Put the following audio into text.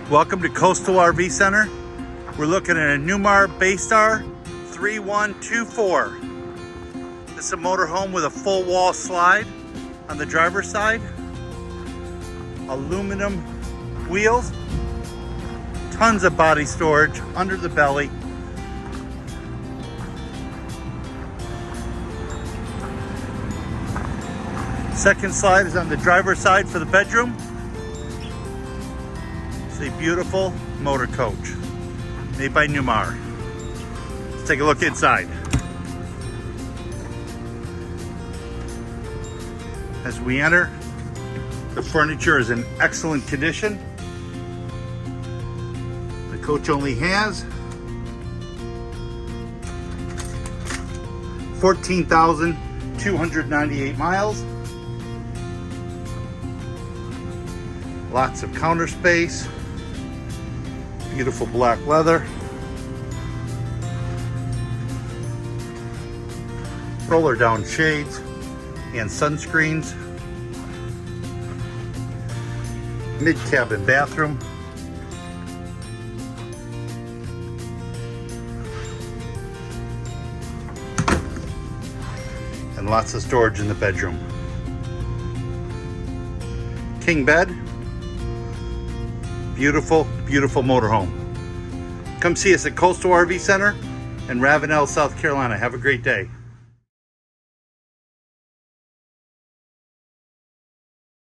Welcome to Coastal RV Center. We're looking at a Newmar Bay Star 3124. This is a motorhome with a full wall slide on the driver's side. Aluminum wheels. Tons of body storage under the belly. Second slide is on the driver's side for the bedroom. It's a beautiful motor coach made by Newmar. Let's take a look inside. As we enter, the furniture is in excellent condition. The coach only has 14,298 miles. Lots of counter space. Beautiful black leather. Roller down shades and sunscreens. Mid-cabin bathroom. And lots of storage in the bedroom. King bed. Beautiful, beautiful motorhome. Come see us at Coastal RV Center in Ravenel, South Carolina. Have a great day.